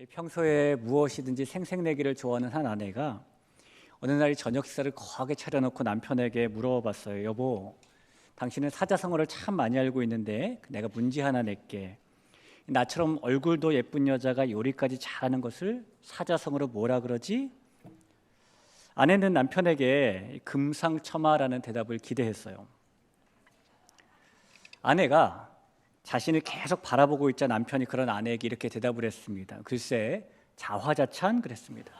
평소에 무엇이든지 생색내기를 좋아하는 한 아내가 어느 날 저녁 식사를 거하게 차려놓고 남편에게 물어봤어요. 여보, 당신은 사자성어를 참 많이 알고 있는데 내가 문제 하나 낼게. 나처럼 얼굴도 예쁜 여자가 요리까지 잘하는 것을 사자성어로 뭐라 그러지? 아내는 남편에게 금상첨화라는 대답을 기대했어요. 아내가 자신을 계속 바라보고 있자 남편이 그런 아내에게 이렇게 대답을 했습니다. 글쎄, 자화자찬 그랬습니다.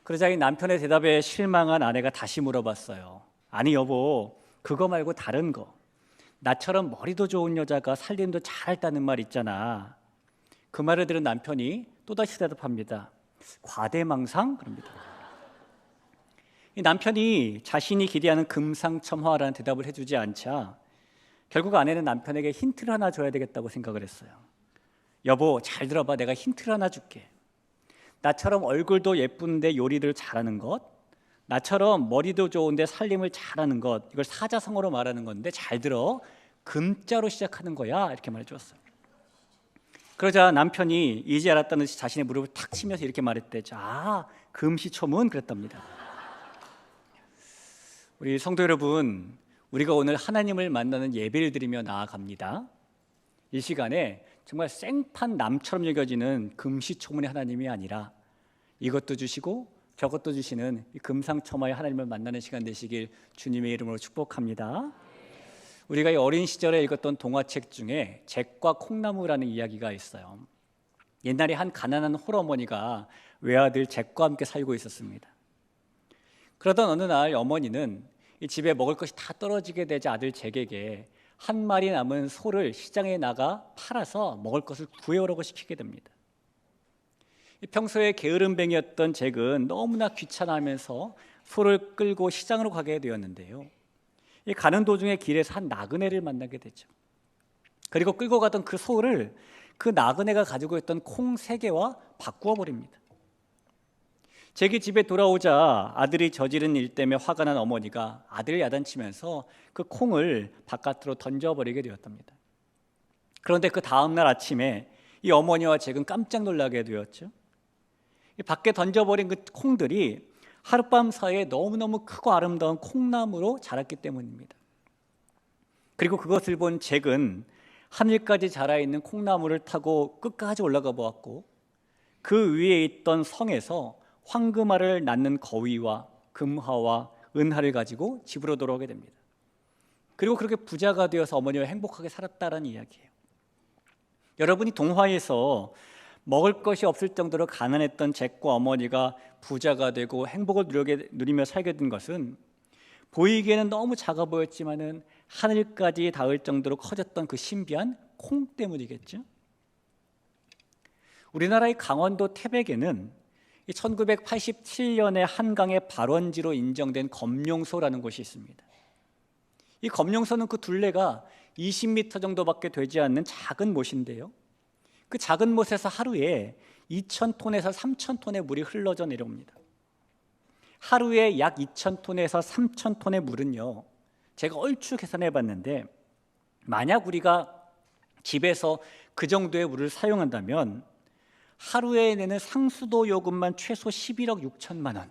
그러자 이 남편의 대답에 실망한 아내가 다시 물어봤어요. 아니 여보, 그거 말고 다른 거. 나처럼 머리도 좋은 여자가 살림도 잘했다는 말 있잖아. 그 말을 들은 남편이 또다시 대답합니다. 과대망상? 그럽니다. 이 남편이 자신이 기대하는 금상첨화라는 대답을 해주지 않자 결국 아내는 남편에게 힌트를 하나 줘야 되겠다고 생각을 했어요. 여보, 잘 들어봐. 내가 힌트를 하나 줄게. 나처럼 얼굴도 예쁜데 요리를 잘하는 것, 나처럼 머리도 좋은데 살림을 잘하는 것, 이걸 사자성어로 말하는 건데 잘 들어. 금자로 시작하는 거야. 이렇게 말해주었어요. 그러자 남편이 이제 알았다는 듯이 자신의 무릎을 탁 치면서 이렇게 말했대죠. 아, 금시초문 그랬답니다. 우리 성도 여러분, 우리가 오늘 하나님을 만나는 예배를 드리며 나아갑니다. 이 시간에 정말 생판 남처럼 여겨지는 금시초문의 하나님이 아니라 이것도 주시고 저것도 주시는 금상첨화의 하나님을 만나는 시간 되시길 주님의 이름으로 축복합니다. 우리가 이 어린 시절에 읽었던 동화책 중에 잭과 콩나무라는 이야기가 있어요. 옛날에 한 가난한 홀어머니가 외아들 잭과 함께 살고 있었습니다. 그러던 어느 날 어머니는 이 집에 먹을 것이 다 떨어지게 되자 아들 잭에게 한 마리 남은 소를 시장에 나가 팔아서 먹을 것을 구해오라고 시키게 됩니다. 평소에 게으름뱅이였던 잭은 너무나 귀찮아하면서 소를 끌고 시장으로 가게 되었는데요. 가는 도중에 길에서 한 나그네를 만나게 되죠. 그리고 끌고 가던 그 소를 그 나그네가 가지고 있던 콩 3개와 바꾸어 버립니다. 잭이 집에 돌아오자 아들이 저지른 일 때문에 화가 난 어머니가 아들을 야단치면서 그 콩을 바깥으로 던져버리게 되었답니다. 그런데 그 다음날 아침에 이 어머니와 잭은 깜짝 놀라게 되었죠. 밖에 던져버린 그 콩들이 하룻밤 사이에 너무너무 크고 아름다운 콩나무로 자랐기 때문입니다. 그리고 그것을 본 잭은 하늘까지 자라있는 콩나무를 타고 끝까지 올라가 보았고 그 위에 있던 성에서 황금알을 낳는 거위와 금화와 은하를 가지고 집으로 돌아오게 됩니다. 그리고 그렇게 부자가 되어서 어머니와 행복하게 살았다라는 이야기예요. 여러분이 동화에서 먹을 것이 없을 정도로 가난했던 잭과 어머니가 부자가 되고 행복을 누리며 살게 된 것은 보이기에는 너무 작아 보였지만은 하늘까지 닿을 정도로 커졌던 그 신비한 콩 때문이겠죠. 우리나라의 강원도 태백에는 1987년에 한강의 발원지로 인정된 검룡소라는 곳이 있습니다. 이 검룡소는 그 둘레가 20m 정도밖에 되지 않는 작은 못인데요. 그 작은 못에서 하루에 2,000톤에서 3,000톤의 물이 흘러져 내려옵니다. 하루에 약 2,000톤에서 3,000톤의 물은요, 제가 얼추 계산해 봤는데 만약 우리가 집에서 그 정도의 물을 사용한다면 하루에 내는 상수도 요금만 최소 11억 6천만 원,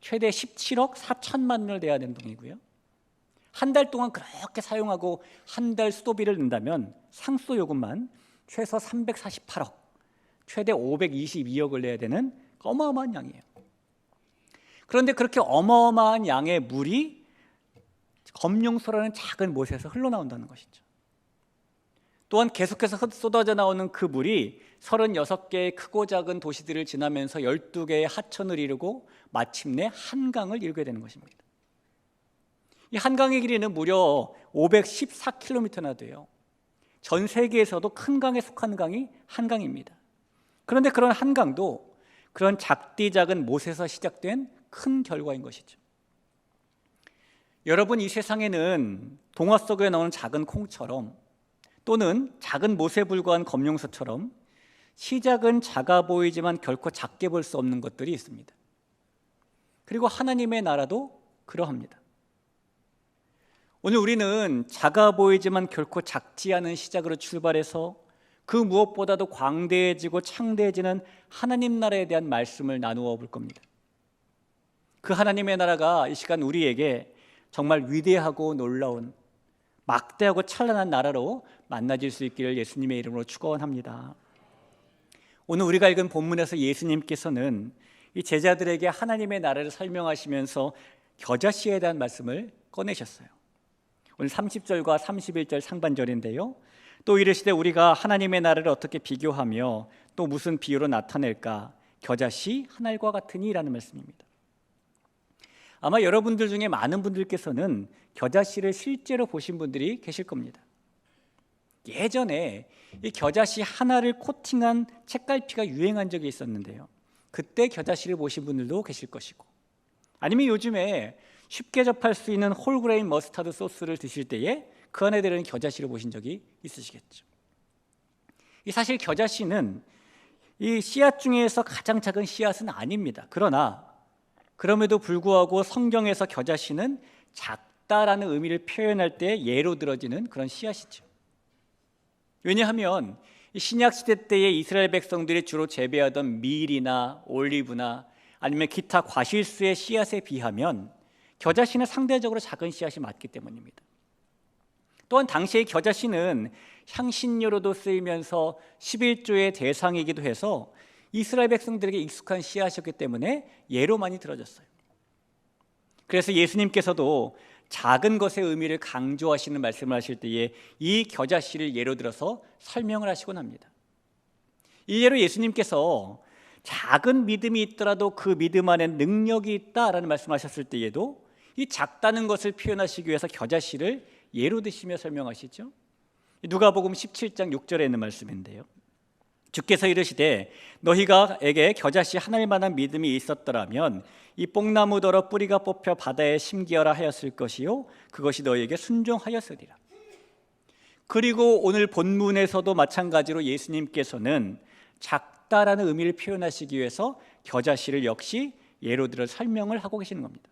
최대 17억 4천만 원을 내야 되는 돈이고요. 한 달 동안 그렇게 사용하고 한 달 수도비를 낸다면 상수도 요금만 최소 348억, 최대 522억을 내야 되는 어마어마한 양이에요. 그런데 그렇게 어마어마한 양의 물이 검룡소라는 작은 못에서 흘러나온다는 것이죠. 또한 계속해서 쏟아져 나오는 그 물이 36개의 크고 작은 도시들을 지나면서 12개의 하천을 이루고 마침내 한강을 이루게 되는 것입니다. 이 한강의 길이는 무려 514km나 돼요. 전 세계에서도 큰 강에 속한 강이 한강입니다. 그런데 그런 한강도 그런 작디 작은 못에서 시작된 큰 결과인 것이죠. 여러분, 이 세상에는 동화 속에 나오는 작은 콩처럼 또는 작은 못에 불과한 검룡소처럼 시작은 작아 보이지만 결코 작게 볼 수 없는 것들이 있습니다. 그리고 하나님의 나라도 그러합니다. 오늘 우리는 작아 보이지만 결코 작지 않은 시작으로 출발해서 그 무엇보다도 광대해지고 창대해지는 하나님 나라에 대한 말씀을 나누어 볼 겁니다. 그 하나님의 나라가 이 시간 우리에게 정말 위대하고 놀라운 막대하고 찬란한 나라로 만나질 수 있기를 예수님의 이름으로 축원합니다. 오늘 우리가 읽은 본문에서 예수님께서는 이 제자들에게 하나님의 나라를 설명하시면서 겨자씨에 대한 말씀을 꺼내셨어요. 오늘 30절과 31절 상반절인데요. 또 이르시되 우리가 하나님의 나라를 어떻게 비교하며 또 무슨 비유로 나타낼까? 겨자씨 한 알과 같으니 라는 말씀입니다. 아마 여러분들 중에 많은 분들께서는 겨자씨를 실제로 보신 분들이 계실 겁니다. 예전에 이 겨자씨 하나를 코팅한 책갈피가 유행한 적이 있었는데요. 그때 겨자씨를 보신 분들도 계실 것이고, 아니면 요즘에 쉽게 접할 수 있는 홀그레인 머스타드 소스를 드실 때에 그 안에 들어있는 겨자씨를 보신 적이 있으시겠죠. 이 사실 겨자씨는 이 씨앗 중에서 가장 작은 씨앗은 아닙니다. 그럼에도 불구하고 성경에서 겨자씨는 작다라는 의미를 표현할 때 예로 들어지는 그런 씨앗이죠. 왜냐하면 신약 시대 때의 이스라엘 백성들이 주로 재배하던 밀이나 올리브나 아니면 기타 과실수의 씨앗에 비하면 겨자씨는 상대적으로 작은 씨앗이 맞기 때문입니다. 또한 당시의 겨자씨는 향신료로도 쓰이면서 11조의 대상이기도 해서 이스라엘 백성들에게 익숙한 씨앗이었기 때문에 예로 많이 들어졌어요. 그래서 예수님께서도 작은 것의 의미를 강조하시는 말씀을 하실 때에 이 겨자씨를 예로 들어서 설명을 하시곤 합니다. 이 예로 예수님께서 작은 믿음이 있더라도 그 믿음 안에 능력이 있다라는 말씀하셨을 때에도 이 작다는 것을 표현하시기 위해서 겨자씨를 예로 드시며 설명하시죠. 누가복음 17장 6절에 있는 말씀인데요. 주께서 이르시되 너희가에게 겨자씨 한 알만한 믿음이 있었더라면 이 뽕나무더러 뿌리가 뽑혀 바다에 심기어라 하였을 것이요 그것이 너희에게 순종하였으리라. 그리고 오늘 본문에서도 마찬가지로 예수님께서는 작다라는 의미를 표현하시기 위해서 겨자씨를 역시 예로 들어 설명을 하고 계시는 겁니다.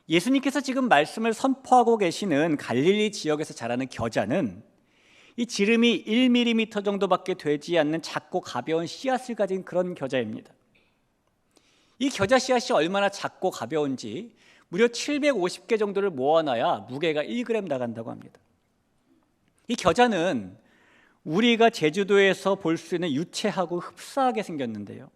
예수님께서 지금 말씀을 선포하고 계시는 갈릴리 지역에서 자라는 겨자는 이 지름이 1mm 정도밖에 되지 않는 작고 가벼운 씨앗을 가진 그런 겨자입니다. 이 겨자 씨앗이 얼마나 작고 가벼운지 무려 750개 정도를 모아놔야 무게가 1g 나간다고 합니다. 이 겨자는 우리가 제주도에서 볼 수 있는 유채하고 흡사하게 생겼는데요.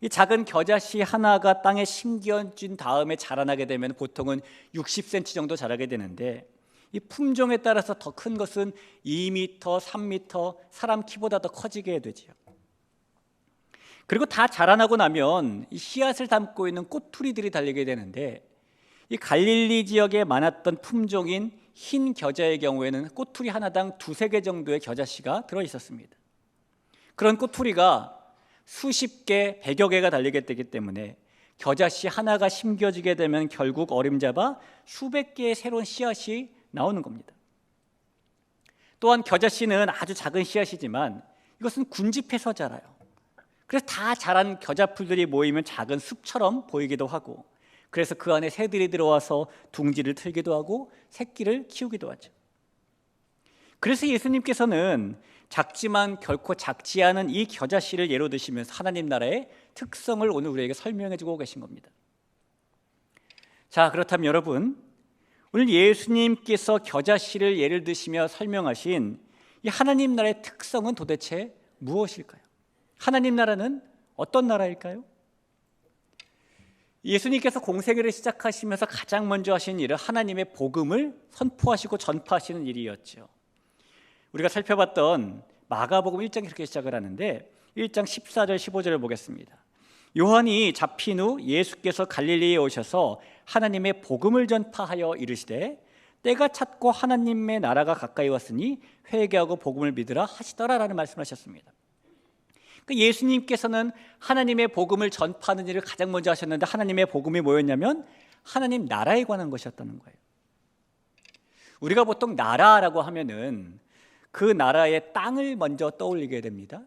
이 작은 겨자씨 하나가 땅에 심겨진 다음에 자라나게 되면 보통은 60cm 정도 자라게 되는데 이 품종에 따라서 더 큰 것은 2m, 3m, 사람 키보다 더 커지게 되지요. 그리고 다 자라나고 나면 이 씨앗을 담고 있는 꼬투리들이 달리게 되는데 이 갈릴리 지역에 많았던 품종인 흰 겨자의 경우에는 꼬투리 하나당 2-3개 정도의 겨자씨가 들어있었습니다. 그런 꼬투리가 수십 개, 100여 개가 달리게 되기 때문에 겨자씨 하나가 심겨지게 되면 결국 어림잡아 수백 개의 새로운 씨앗이 나오는 겁니다. 또한 겨자씨는 아주 작은 씨앗이지만 이것은 군집해서 자라요. 그래서 다 자란 겨자풀들이 모이면 작은 숲처럼 보이기도 하고, 그래서 그 안에 새들이 들어와서 둥지를 틀기도 하고 새끼를 키우기도 하죠. 그래서 예수님께서는 작지만 결코 작지 않은 이 겨자씨를 예로 드시면서 하나님 나라의 특성을 오늘 우리에게 설명해 주고 계신 겁니다. 자, 그렇다면 여러분, 오늘 예수님께서 겨자씨를 예를 드시며 설명하신 이 하나님 나라의 특성은 도대체 무엇일까요? 하나님 나라는 어떤 나라일까요? 예수님께서 공생애를 시작하시면서 가장 먼저 하신 일은 하나님의 복음을 선포하시고 전파하시는 일이었죠. 우리가 살펴봤던 마가복음 1장이 그렇게 시작을 하는데 1장 14절 15절을 보겠습니다. 요한이 잡힌 후 예수께서 갈릴리에 오셔서 하나님의 복음을 전파하여 이르시되 때가 찼고 하나님의 나라가 가까이 왔으니 회개하고 복음을 믿으라 하시더라라는 말씀을 하셨습니다. 예수님께서는 하나님의 복음을 전파하는 일을 가장 먼저 하셨는데 하나님의 복음이 뭐였냐면 하나님 나라에 관한 것이었다는 거예요. 우리가 보통 나라라고 하면은 그 나라의 땅을 먼저 떠올리게 됩니다.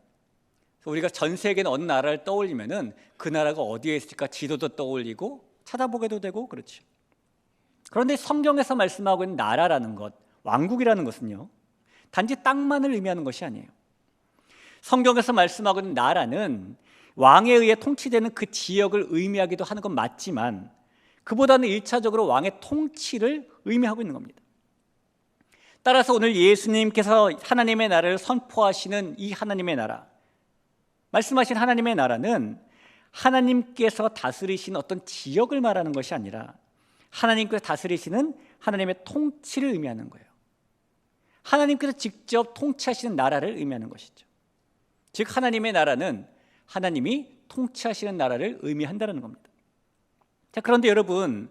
우리가 전 세계는 어느 나라를 떠올리면은 그 나라가 어디에 있을까 지도도 떠올리고 찾아보게도 되고 그렇죠. 그런데 성경에서 말씀하고 있는 나라라는 것, 왕국이라는 것은요, 단지 땅만을 의미하는 것이 아니에요. 성경에서 말씀하고 있는 나라는 왕에 의해 통치되는 그 지역을 의미하기도 하는 건 맞지만 그보다는 1차적으로 왕의 통치를 의미하고 있는 겁니다. 따라서 오늘 예수님께서 하나님의 나라를 선포하시는 이 하나님의 나라, 말씀하신 하나님의 나라는 하나님께서 다스리시는 어떤 지역을 말하는 것이 아니라 하나님께서 다스리시는 하나님의 통치를 의미하는 거예요. 하나님께서 직접 통치하시는 나라를 의미하는 것이죠. 즉 하나님의 나라는 하나님이 통치하시는 나라를 의미한다는 겁니다. 자, 그런데 여러분,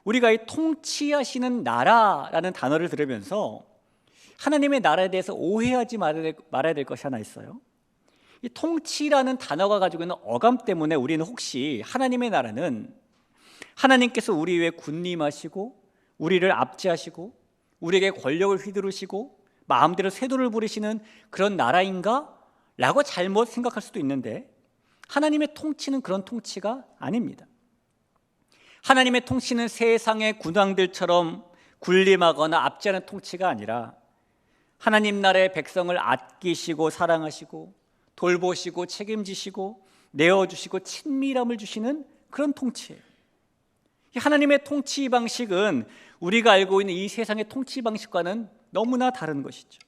우리가 이 통치하시는 나라라는 단어를 들으면서 하나님의 나라에 대해서 오해하지 말아야 될 것이 하나 있어요. 이 통치라는 단어가 가지고 있는 어감 때문에 우리는 혹시 하나님의 나라는 하나님께서 우리 위에 군림하시고 우리를 압제하시고 우리에게 권력을 휘두르시고 마음대로 쇄도를 부리시는 그런 나라인가? 라고 잘못 생각할 수도 있는데 하나님의 통치는 그런 통치가 아닙니다. 하나님의 통치는 세상의 군왕들처럼 군림하거나 압제하는 통치가 아니라 하나님 나라의 백성을 아끼시고 사랑하시고 돌보시고 책임지시고 내어주시고 친밀함을 주시는 그런 통치예요. 하나님의 통치 방식은 우리가 알고 있는 이 세상의 통치 방식과는 너무나 다른 것이죠.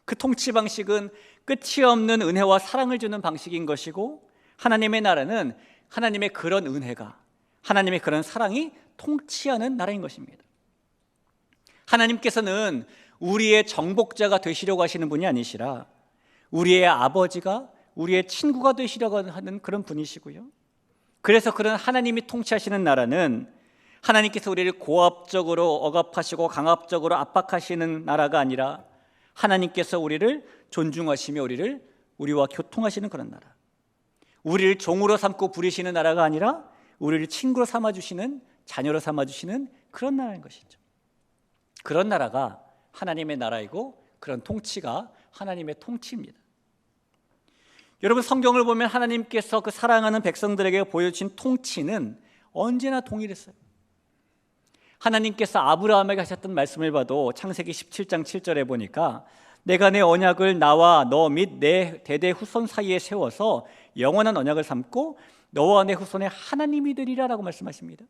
그 통치 방식은 끝이 없는 은혜와 사랑을 주는 방식인 것이고 하나님의 나라는 하나님의 그런 은혜가 하나님의 그런 사랑이 통치하는 나라인 것입니다. 하나님께서는 우리의 정복자가 되시려고 하시는 분이 아니시라 우리의 아버지가 우리의 친구가 되시려고 하는 그런 분이시고요. 그래서 그런 하나님이 통치하시는 나라는 하나님께서 우리를 고압적으로 억압하시고 강압적으로 압박하시는 나라가 아니라 하나님께서 우리를 존중하시며 우리와 교통하시는 그런 나라, 우리를 종으로 삼고 부리시는 나라가 아니라 우리를 친구로 삼아주시는, 자녀로 삼아주시는 그런 나라인 것이죠. 그런 나라가 하나님의 나라이고 그런 통치가 하나님의 통치입니다. 여러분, 성경을 보면 하나님께서 그 사랑하는 백성들에게 보여주신 통치는 언제나 동일했어요. 하나님께서 아브라함에게 하셨던 말씀을 봐도 창세기 17장 7절에 보니까 내가 내 언약을 나와 너 및 내 대대 후손 사이에 세워서 영원한 언약을 삼고 너와 내 후손의 하나님이 되리라 라고 말씀하십니다.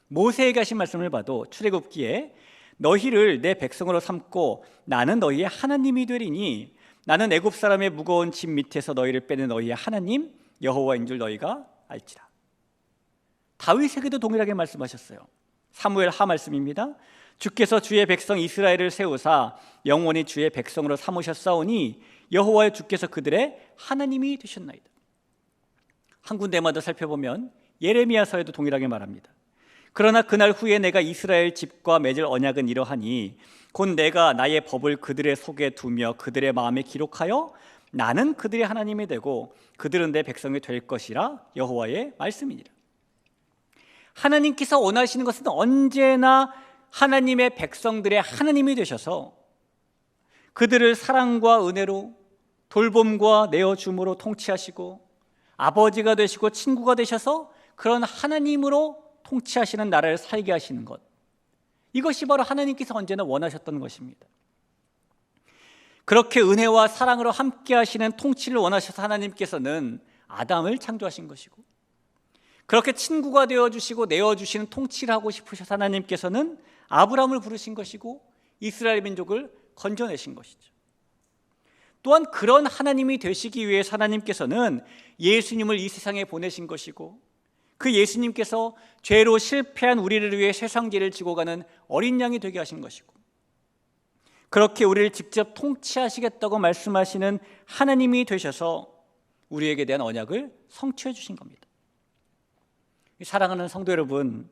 모세에게 하신 말씀을 봐도 출애굽기에 너희를 내 백성으로 삼고 나는 너희의 하나님이 되리니 나는 애굽 사람의 무거운 짐 밑에서 너희를 빼는 너희의 하나님 여호와인 줄 너희가 알지라. 다윗에게도 동일하게 말씀하셨어요. 사무엘 하 말씀입니다. 주께서 주의 백성 이스라엘을 세우사 영원히 주의 백성으로 삼으셨사오니 여호와의 주께서 그들의 하나님이 되셨나이다. 한 군데마다 살펴보면 예레미야서에도 동일하게 말합니다. 그러나 그날 후에 내가 이스라엘 집과 맺을 언약은 이러하니 곧 내가 나의 법을 그들의 속에 두며 그들의 마음에 기록하여 나는 그들의 하나님이 되고 그들은 내 백성이 될 것이라 여호와의 말씀이니라. 하나님께서 원하시는 것은 언제나 하나님의 백성들의 하나님이 되셔서 그들을 사랑과 은혜로 돌봄과 내어줌으로 통치하시고 아버지가 되시고 친구가 되셔서 그런 하나님으로 통치하시는 나라를 살게 하시는 것, 이것이 바로 하나님께서 언제나 원하셨던 것입니다. 그렇게 은혜와 사랑으로 함께 하시는 통치를 원하셔서 하나님께서는 아담을 창조하신 것이고 그렇게 친구가 되어주시고 내어주시는 통치를 하고 싶으셔서 하나님께서는 아브라함을 부르신 것이고 이스라엘 민족을 건져내신 것이죠. 또한 그런 하나님이 되시기 위해서 하나님께서는 예수님을 이 세상에 보내신 것이고 그 예수님께서 죄로 실패한 우리를 위해 세상죄를 지고 가는 어린 양이 되게 하신 것이고 그렇게 우리를 직접 통치하시겠다고 말씀하시는 하나님이 되셔서 우리에게 대한 언약을 성취해 주신 겁니다. 사랑하는 성도 여러분,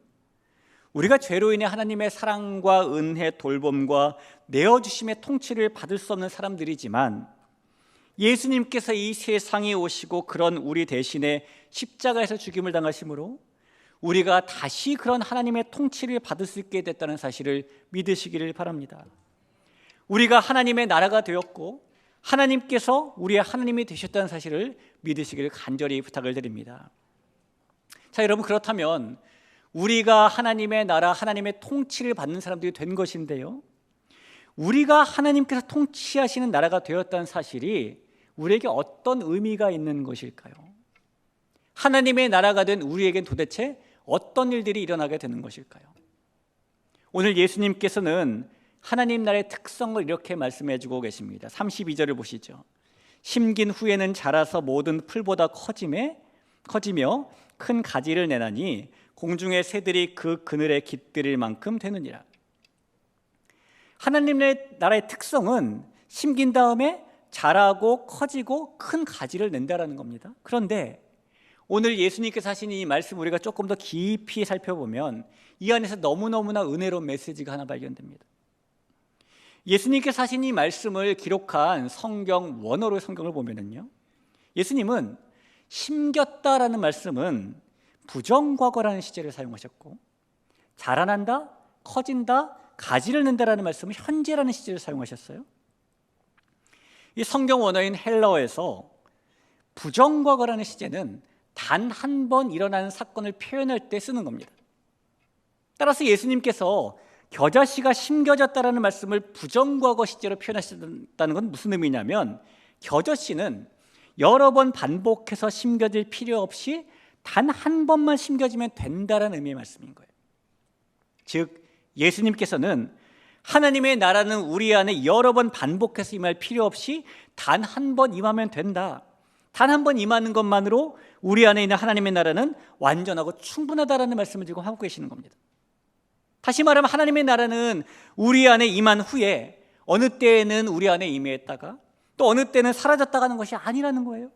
우리가 죄로 인해 하나님의 사랑과 은혜, 돌봄과 내어주심의 통치를 받을 수 없는 사람들이지만 예수님께서 이 세상에 오시고 그런 우리 대신에 십자가에서 죽임을 당하심으로 우리가 다시 그런 하나님의 통치를 받을 수 있게 됐다는 사실을 믿으시기를 바랍니다. 우리가 하나님의 나라가 되었고 하나님께서 우리의 하나님이 되셨다는 사실을 믿으시기를 간절히 부탁을 드립니다. 자, 여러분, 그렇다면 우리가 하나님의 나라, 하나님의 통치를 받는 사람들이 된 것인데요, 우리가 하나님께서 통치하시는 나라가 되었다는 사실이 우리에게 어떤 의미가 있는 것일까요? 하나님의 나라가 된 우리에겐 도대체 어떤 일들이 일어나게 되는 것일까요? 오늘 예수님께서는 하나님 나라의 특성을 이렇게 말씀해 주고 계십니다. 32절을 보시죠. 심긴 후에는 자라서 모든 풀보다 커지며 큰 가지를 내나니 공중의 새들이 그 그늘에 깃들일 만큼 되느니라. 하나님의 나라의 특성은 심긴 다음에 자라고 커지고 큰 가지를 낸다라는 겁니다. 그런데 오늘 예수님께서 하신 이 말씀 우리가 조금 더 깊이 살펴보면 이 안에서 너무너무나 은혜로운 메시지가 하나 발견됩니다. 예수님께서 하신 이 말씀을 기록한 성경 원어로 성경을 보면은요, 예수님은 심겼다라는 말씀은 부정과거라는 시제를 사용하셨고, 자라난다, 커진다, 가지를 낸다라는 말씀은 현재라는 시제를 사용하셨어요. 이 성경 원어인 헬라어에서 부정과거라는 시제는 단 한 번 일어나는 사건을 표현할 때 쓰는 겁니다. 따라서 예수님께서 겨자씨가 심겨졌다라는 말씀을 부정과거 시제로 표현하셨다는 건 무슨 의미냐면, 겨자씨는 여러 번 반복해서 심겨질 필요 없이 단 한 번만 심겨지면 된다라는 의미의 말씀인 거예요. 즉 예수님께서는 하나님의 나라는 우리 안에 여러 번 반복해서 임할 필요 없이 단 한 번 임하면 된다, 단 한 번 임하는 것만으로 우리 안에 있는 하나님의 나라는 완전하고 충분하다라는 말씀을 지금 하고 계시는 겁니다. 다시 말하면 하나님의 나라는 우리 안에 임한 후에 어느 때에는 우리 안에 임했다가 또 어느 때는 사라졌다가 하는 것이 아니라는 거예요.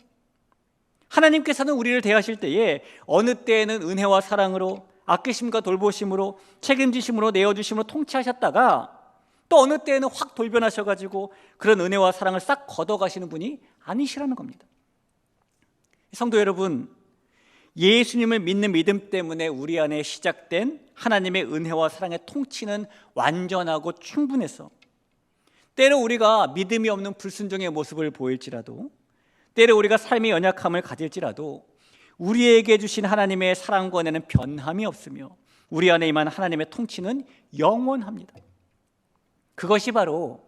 하나님께서는 우리를 대하실 때에 어느 때에는 은혜와 사랑으로, 아끼심과 돌보심으로, 책임지심으로, 내어주심으로 통치하셨다가 또 어느 때에는 확 돌변하셔가지고 그런 은혜와 사랑을 싹 걷어가시는 분이 아니시라는 겁니다. 성도 여러분, 예수님을 믿는 믿음 때문에 우리 안에 시작된 하나님의 은혜와 사랑의 통치는 완전하고 충분해서, 때로 우리가 믿음이 없는 불순종의 모습을 보일지라도, 때로 우리가 삶의 연약함을 가질지라도 우리에게 주신 하나님의 사랑과 은혜는 변함이 없으며 우리 안에 임한 하나님의 통치는 영원합니다. 그것이 바로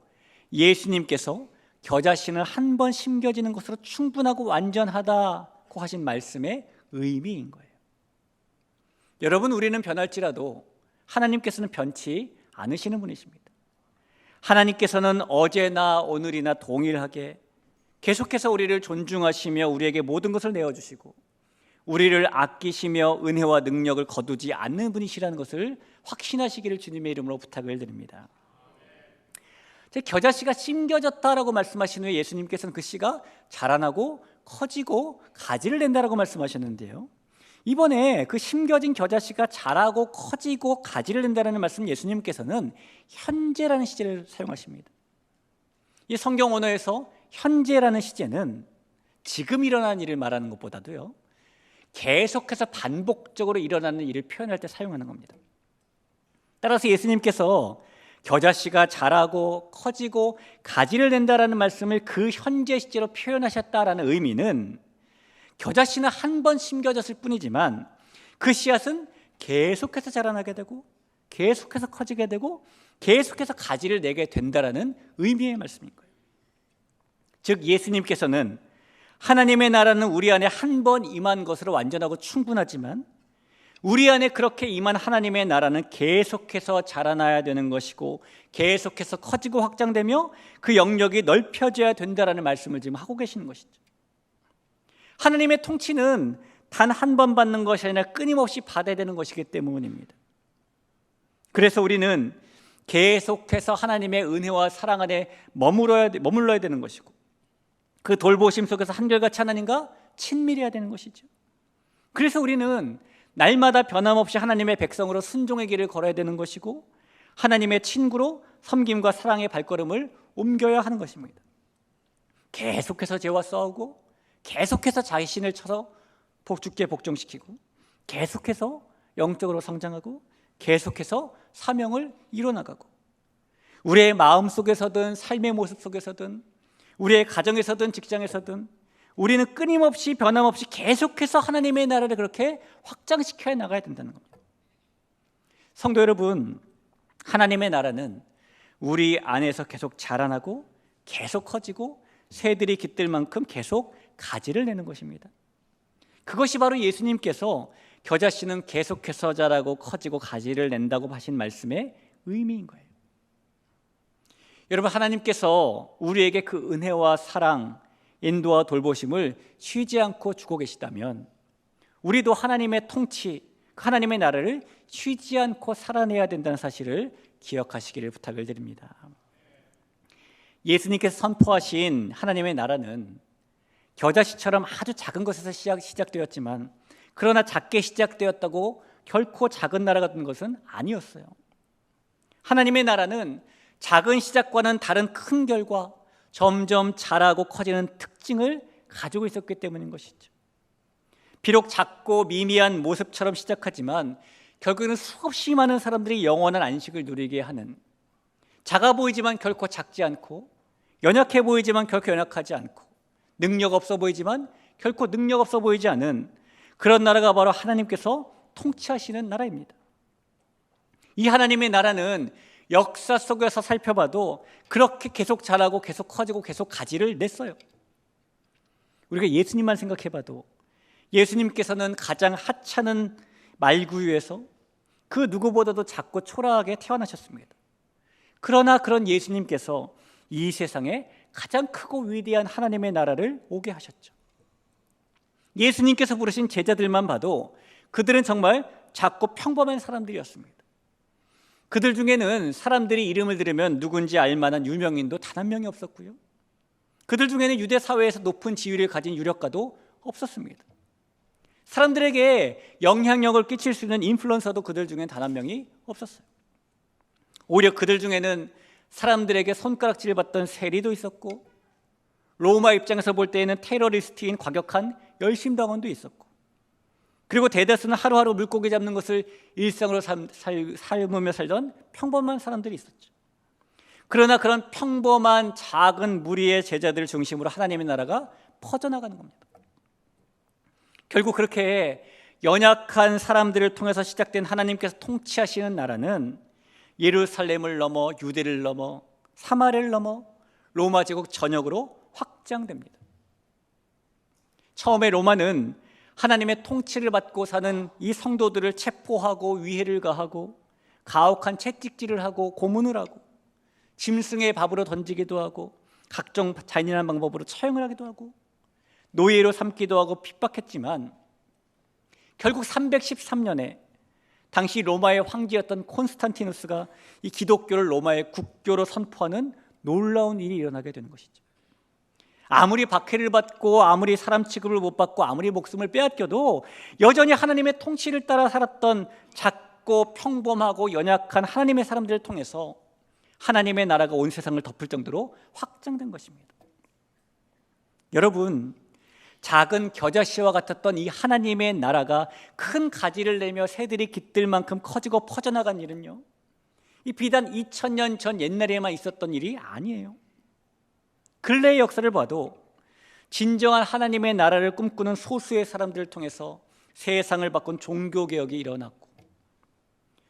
예수님께서 겨자씨는 한 번 심겨지는 것으로 충분하고 완전하다고 하신 말씀의 의미인 거예요. 여러분, 우리는 변할지라도 하나님께서는 변치 않으시는 분이십니다. 하나님께서는 어제나 오늘이나 동일하게 계속해서 우리를 존중하시며 우리에게 모든 것을 내어주시고 우리를 아끼시며 은혜와 능력을 거두지 않는 분이시라는 것을 확신하시기를 주님의 이름으로 부탁을 드립니다. 겨자씨가 심겨졌다라고 말씀하신 후에 예수님께서는 그 씨가 자라나고 커지고 가지를 낸다라고 말씀하셨는데요, 이번에 그 심겨진 겨자씨가 자라고 커지고 가지를 낸다라는 말씀, 예수님께서는 현재라는 시제를 사용하십니다. 이 성경 언어에서 현재라는 시제는 지금 일어나는 일을 말하는 것보다도요, 계속해서 반복적으로 일어나는 일을 표현할 때 사용하는 겁니다. 따라서 예수님께서 겨자씨가 자라고 커지고 가지를 낸다라는 말씀을 그 현재 시제로 표현하셨다라는 의미는, 겨자씨는 한 번 심겨졌을 뿐이지만 그 씨앗은 계속해서 자라나게 되고 계속해서 커지게 되고 계속해서 가지를 내게 된다라는 의미의 말씀인 거예요. 즉 예수님께서는 하나님의 나라는 우리 안에 한 번 임한 것으로 완전하고 충분하지만 우리 안에 그렇게 임한 하나님의 나라는 계속해서 자라나야 되는 것이고 계속해서 커지고 확장되며 그 영역이 넓혀져야 된다라는 말씀을 지금 하고 계시는 것이죠. 하나님의 통치는 단 한 번 받는 것이 아니라 끊임없이 받아야 되는 것이기 때문입니다. 그래서 우리는 계속해서 하나님의 은혜와 사랑 안에 머물러야 되는 것이고 그 돌보심 속에서 한결같이 하나님과 친밀해야 되는 것이죠. 그래서 우리는 날마다 변함없이 하나님의 백성으로 순종의 길을 걸어야 되는 것이고 하나님의 친구로 섬김과 사랑의 발걸음을 옮겨야 하는 것입니다. 계속해서 죄와 싸우고 계속해서 자신을 쳐서 죽게 복종시키고 계속해서 영적으로 성장하고 계속해서 사명을 이뤄나가고 우리의 마음 속에서든 삶의 모습 속에서든 우리의 가정에서든 직장에서든 우리는 끊임없이 변함없이 계속해서 하나님의 나라를 그렇게 확장시켜 나가야 된다는 겁니다. 성도 여러분, 하나님의 나라는 우리 안에서 계속 자라나고 계속 커지고 새들이 깃들 만큼 계속 가지를 내는 것입니다. 그것이 바로 예수님께서 겨자씨는 계속해서 자라고 커지고 가지를 낸다고 하신 말씀의 의미인 거예요. 여러분, 하나님께서 우리에게 그 은혜와 사랑, 인도와 돌보심을 쉬지 않고 주고 계시다면 우리도 하나님의 통치, 하나님의 나라를 쉬지 않고 살아내야 된다는 사실을 기억하시기를 부탁을 드립니다. 예수님께서 선포하신 하나님의 나라는 겨자씨처럼 아주 작은 것에서 시작되었지만 그러나 작게 시작되었다고 결코 작은 나라가 된 것은 아니었어요. 하나님의 나라는 작은 시작과는 다른 큰 결과, 점점 자라고 커지는 특징을 가지고 있었기 때문인 것이죠. 비록 작고 미미한 모습처럼 시작하지만 결국에는 수없이 많은 사람들이 영원한 안식을 누리게 하는, 작아 보이지만 결코 작지 않고, 연약해 보이지만 결코 연약하지 않고, 능력 없어 보이지만 결코 능력 없어 보이지 않은 그런 나라가 바로 하나님께서 통치하시는 나라입니다. 이 하나님의 나라는 역사 속에서 살펴봐도 그렇게 계속 자라고 계속 커지고 계속 가지를 냈어요. 우리가 예수님만 생각해봐도 예수님께서는 가장 하찮은 말구유에서 그 누구보다도 작고 초라하게 태어나셨습니다. 그러나 그런 예수님께서 이 세상에 가장 크고 위대한 하나님의 나라를 오게 하셨죠. 예수님께서 부르신 제자들만 봐도 그들은 정말 작고 평범한 사람들이었습니다. 그들 중에는 사람들이 이름을 들으면 누군지 알만한 유명인도 단 한 명이 없었고요. 그들 중에는 유대 사회에서 높은 지위를 가진 유력가도 없었습니다. 사람들에게 영향력을 끼칠 수 있는 인플루언서도 그들 중엔 단 한 명이 없었어요. 오히려 그들 중에는 사람들에게 손가락질을 받던 세리도 있었고, 로마 입장에서 볼 때에는 테러리스트인 과격한 열심당원도 있었고, 그리고 대다수는 하루하루 물고기 잡는 것을 일상으로 삶으며 살던 평범한 사람들이 있었죠. 그러나 그런 평범한 작은 무리의 제자들을 중심으로 하나님의 나라가 퍼져나가는 겁니다. 결국 그렇게 연약한 사람들을 통해서 시작된 하나님께서 통치하시는 나라는 예루살렘을 넘어 유대를 넘어 사마리아를 넘어 로마 제국 전역으로 확장됩니다. 처음에 로마는 하나님의 통치를 받고 사는 이 성도들을 체포하고 위해를 가하고 가혹한 채찍질을 하고 고문을 하고 짐승의 밥으로 던지기도 하고 각종 잔인한 방법으로 처형을 하기도 하고 노예로 삼기도 하고 핍박했지만 결국 313년에 당시 로마의 황제였던 콘스탄티누스가 이 기독교를 로마의 국교로 선포하는 놀라운 일이 일어나게 되는 것이죠. 아무리 박해를 받고 아무리 사람 취급을 못 받고 아무리 목숨을 빼앗겨도 여전히 하나님의 통치를 따라 살았던 작고 평범하고 연약한 하나님의 사람들을 통해서 하나님의 나라가 온 세상을 덮을 정도로 확장된 것입니다. 여러분, 작은 겨자씨와 같았던 이 하나님의 나라가 큰 가지를 내며 새들이 깃들 만큼 커지고 퍼져나간 일은요, 이 비단 2000년 전 옛날에만 있었던 일이 아니에요. 근래의 역사를 봐도 진정한 하나님의 나라를 꿈꾸는 소수의 사람들을 통해서 세상을 바꾼 종교개혁이 일어났고,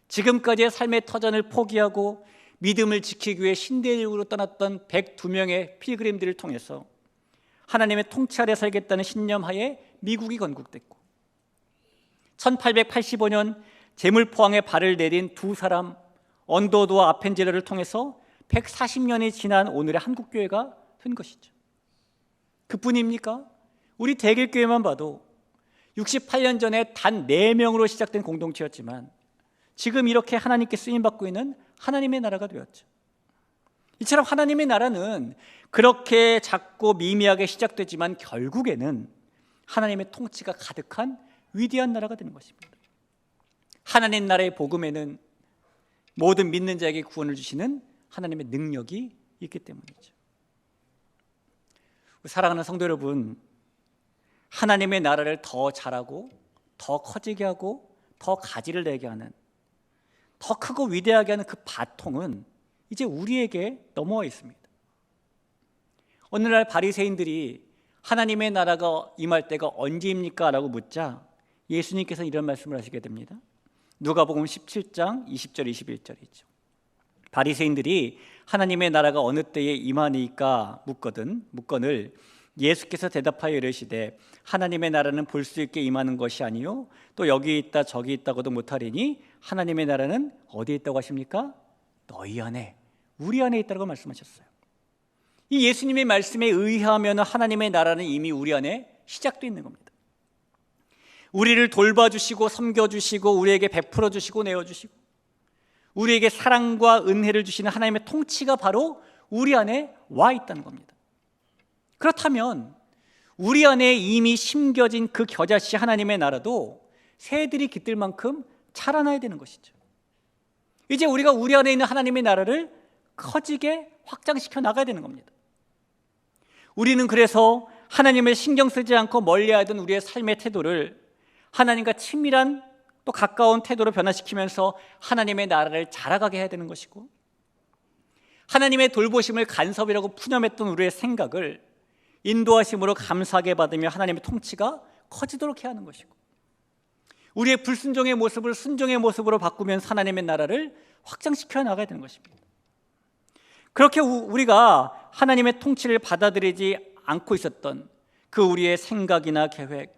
지금까지의 삶의 터전을 포기하고 믿음을 지키기 위해 신대륙으로 떠났던 102명의 필그림들을 통해서 하나님의 통치 아래 살겠다는 신념하에 미국이 건국됐고, 1885년 제물포항에 발을 내딘 두 사람 언더우드와 아펜젤러를 통해서 140년이 지난 오늘의 한국교회가 된 것이죠. 그뿐입니까? 우리 대길교회만 봐도 68년 전에 단 4명으로 시작된 공동체였지만 지금 이렇게 하나님께 쓰임받고 있는 하나님의 나라가 되었죠. 이처럼 하나님의 나라는 그렇게 작고 미미하게 시작되지만 결국에는 하나님의 통치가 가득한 위대한 나라가 되는 것입니다. 하나님 나라의 복음에는 모든 믿는 자에게 구원을 주시는 하나님의 능력이 있기 때문이죠. 사랑하는 성도 여러분, 하나님의 나라를 더 잘하고 더 커지게 하고 더 가지를 내게 하는, 더 크고 위대하게 하는 그 바통은 이제 우리에게 넘어와 있습니다. 오늘날 바리새인들이 하나님의 나라가 임할 때가 언제입니까? 라고 묻자 예수님께서 이런 말씀을 하시게 됩니다. 누가복음 17장 20절 21절이죠. 바리새인들이 하나님의 나라가 어느 때에 임하니까 묻건을 예수께서 대답하여 이르시되 하나님의 나라는 볼 수 있게 임하는 것이 아니요 또 여기 있다 저기 있다고도 못하리니 하나님의 나라는 어디에 있다고 하십니까? 너희 안에, 우리 안에 있다고 말씀하셨어요. 이 예수님의 말씀에 의하면 하나님의 나라는 이미 우리 안에 시작되어 있는 겁니다. 우리를 돌봐주시고 섬겨주시고 우리에게 베풀어주시고 내어주시고 우리에게 사랑과 은혜를 주시는 하나님의 통치가 바로 우리 안에 와 있다는 겁니다. 그렇다면 우리 안에 이미 심겨진 그 겨자씨 하나님의 나라도 새들이 깃들 만큼 자라나야 되는 것이죠. 이제 우리가 우리 안에 있는 하나님의 나라를 커지게 확장시켜 나가야 되는 겁니다. 우리는 그래서 하나님을 신경 쓰지 않고 멀리하던 우리의 삶의 태도를 하나님과 친밀한 또 가까운 태도로 변화시키면서 하나님의 나라를 자라가게 해야 되는 것이고, 하나님의 돌보심을 간섭이라고 푸념했던 우리의 생각을 인도하심으로 감사하게 받으며 하나님의 통치가 커지도록 해야 하는 것이고, 우리의 불순종의 모습을 순종의 모습으로 바꾸면서 하나님의 나라를 확장시켜 나가야 되는 것입니다. 그렇게 우리가 하나님의 통치를 받아들이지 않고 있었던 그 우리의 생각이나 계획,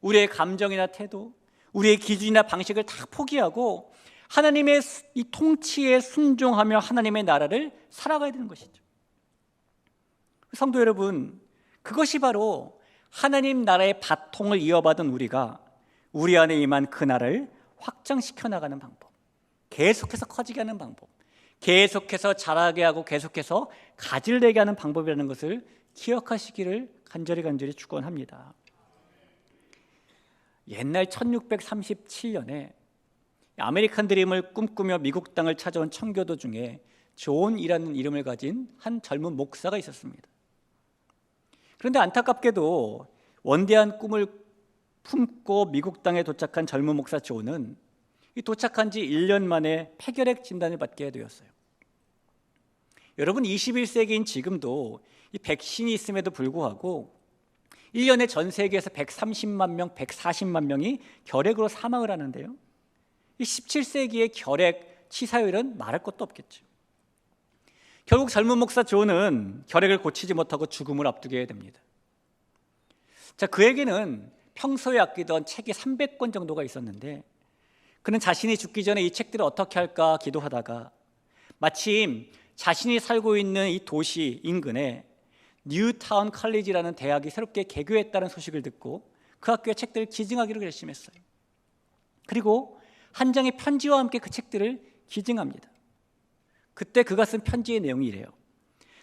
우리의 감정이나 태도, 우리의 기준이나 방식을 다 포기하고 하나님의 이 통치에 순종하며 하나님의 나라를 살아가야 되는 것이죠. 성도 여러분, 그것이 바로 하나님 나라의 바통을 이어받은 우리가 우리 안에 임한 그 나라를 확장시켜 나가는 방법, 계속해서 커지게 하는 방법, 계속해서 자라게 하고 계속해서 가지를 하는 방법이라는 것을 기억하시기를 간절히 축원합니다. 옛날 1637년에 아메리칸 드림을 꿈꾸며 미국 땅을 찾아온 청교도 중에 존이라는 이름을 가진 한 젊은 목사가 있었습니다. 그런데 안타깝게도 원대한 꿈을 품고 미국 땅에 도착한 젊은 목사 존은 도착한 지 1년 만에 폐결핵 진단을 받게 되었어요. 여러분, 21세기인 지금도 이 백신이 있음에도 불구하고 1년에 전 세계에서 130만 명, 140만 명이 결핵으로 사망을 하는데요, 이 17세기의 결핵 치사율은 말할 것도 없겠죠. 결국 젊은 목사 존은 결핵을 고치지 못하고 죽음을 앞두게 됩니다. 자, 그에게는 평소에 아끼던 책이 300권 정도가 있었는데 그는 자신이 죽기 전에 이 책들을 어떻게 할까 기도하다가 마침 자신이 살고 있는 이 도시 인근에 뉴타운 컬리지라는 대학이 새롭게 개교했다는 소식을 듣고 그 학교의 책들을 기증하기로 결심했어요. 그리고 한 장의 편지와 함께 그 책들을 기증합니다. 그때 그가 쓴 편지의 내용이 이래요.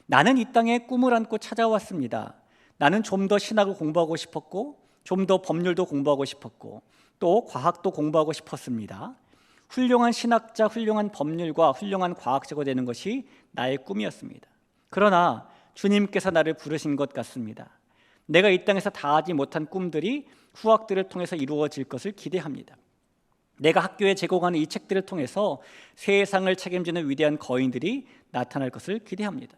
나는 이 땅에 꿈을 안고 찾아왔습니다. 나는 좀 더 신학을 공부하고 싶었고 좀 더 법률도 공부하고 싶었고 또 과학도 공부하고 싶었습니다. 훌륭한 신학자, 훌륭한 법률과 훌륭한 과학자가 되는 것이 나의 꿈이었습니다. 그러나 주님께서 나를 부르신 것 같습니다. 내가 이 땅에서 다하지 못한 꿈들이 후학들을 통해서 이루어질 것을 기대합니다. 내가 학교에 제공하는 이 책들을 통해서 세상을 책임지는 위대한 거인들이 나타날 것을 기대합니다.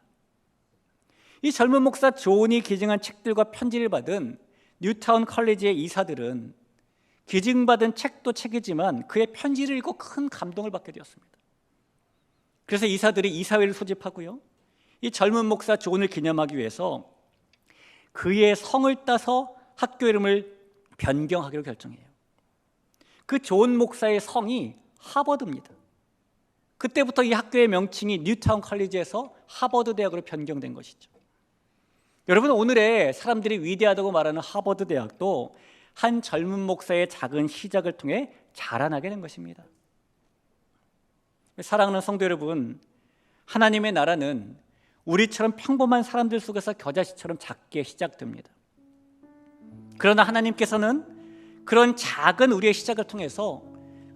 이 젊은 목사 존이 기증한 책들과 편지를 받은 뉴타운 컬리지의 이사들은 기증받은 책도 책이지만 그의 편지를 읽고 큰 감동을 받게 되었습니다. 그래서 이사들이 이사회를 소집하고요, 이 젊은 목사 존을 기념하기 위해서 그의 성을 따서 학교 이름을 변경하기로 결정해요. 그 존 목사의 성이 하버드입니다. 그때부터 이 학교의 명칭이 뉴타운 컬리지에서 하버드 대학으로 변경된 것이죠. 여러분, 오늘의 사람들이 위대하다고 말하는 하버드 대학도 한 젊은 목사의 작은 시작을 통해 자라나게 된 것입니다. 사랑하는 성도 여러분, 하나님의 나라는 우리처럼 평범한 사람들 속에서 겨자씨처럼 작게 시작됩니다. 그러나 하나님께서는 그런 작은 우리의 시작을 통해서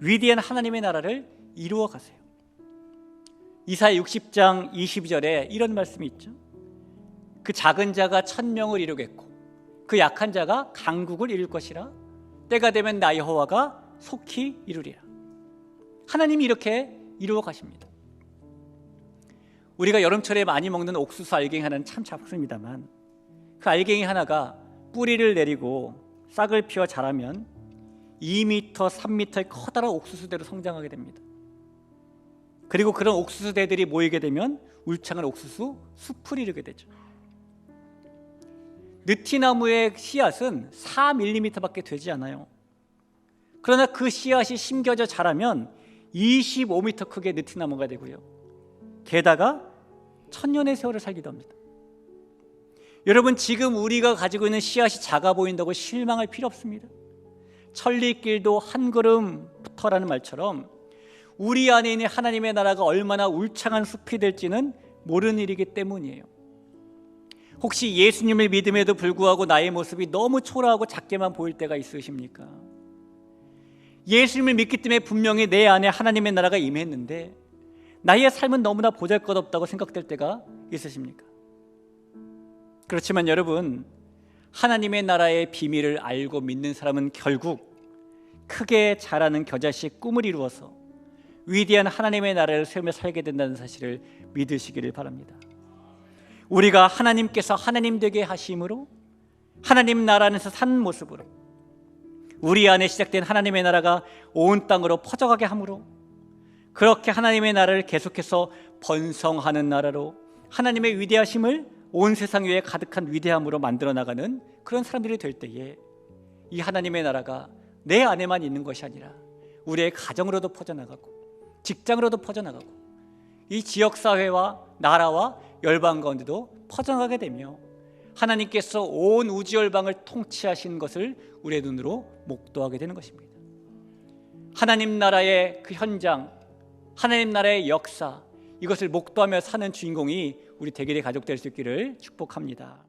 위대한 하나님의 나라를 이루어 가세요. 이사야 60장 22절에 이런 말씀이 있죠. 그 작은 자가 1000명을 이루겠고 그 약한 자가 강국을 이룰 것이라. 때가 되면 나 여호와가 속히 이루리라. 하나님이 이렇게 이루어 가십니다. 우리가 여름철에 많이 먹는 옥수수 알갱이 하나는 참 작습니다만 그 알갱이 하나가 뿌리를 내리고 싹을 피워 자라면 2m, 3m의 커다란 옥수수대로 성장하게 됩니다. 그리고 그런 옥수수대들이 모이게 되면 울창한 옥수수 숲을 이루게 되죠. 느티나무의 씨앗은 4mm밖에 되지 않아요. 그러나 그 씨앗이 심겨져 자라면 25m 크게 느티나무가 되고요. 게다가 천년의 세월을 살기도 합니다. 여러분, 지금 우리가 가지고 있는 씨앗이 작아 보인다고 실망할 필요 없습니다. 천리길도 한 걸음부터라는 말처럼 우리 안에 있는 하나님의 나라가 얼마나 울창한 숲이 될지는 모르는 일이기 때문이에요. 혹시 예수님을 믿음에도 불구하고 나의 모습이 너무 초라하고 작게만 보일 때가 있으십니까? 예수님을 믿기 때문에 분명히 내 안에 하나님의 나라가 임했는데 나의 삶은 너무나 보잘것없다고 생각될 때가 있으십니까? 그렇지만 여러분, 하나님의 나라의 비밀을 알고 믿는 사람은 결국 크게 자라는 겨자씨의 꿈을 이루어서 위대한 하나님의 나라를 세우며 살게 된다는 사실을 믿으시기를 바랍니다. 우리가 하나님께서 하나님 되게 하심으로 하나님 나라 안에서 사는 모습으로 우리 안에 시작된 하나님의 나라가 온 땅으로 퍼져가게 함으로 그렇게 하나님의 나라를 계속해서 번성하는 나라로 하나님의 위대하심을 온 세상 위에 가득한 위대함으로 만들어 나가는 그런 사람들이 될 때에 이 하나님의 나라가 내 안에만 있는 것이 아니라 우리의 가정으로도 퍼져나가고 직장으로도 퍼져나가고 이 지역사회와 나라와 열방 가운데도 퍼져나가게 되며 하나님께서 온 우주열방을 통치하신 것을 우리의 눈으로 목도하게 되는 것입니다. 하나님 나라의 그 현장, 하나님 나라의 역사, 이것을 목도하며 사는 주인공이 우리 대개의 가족 될 수 있기를 축복합니다.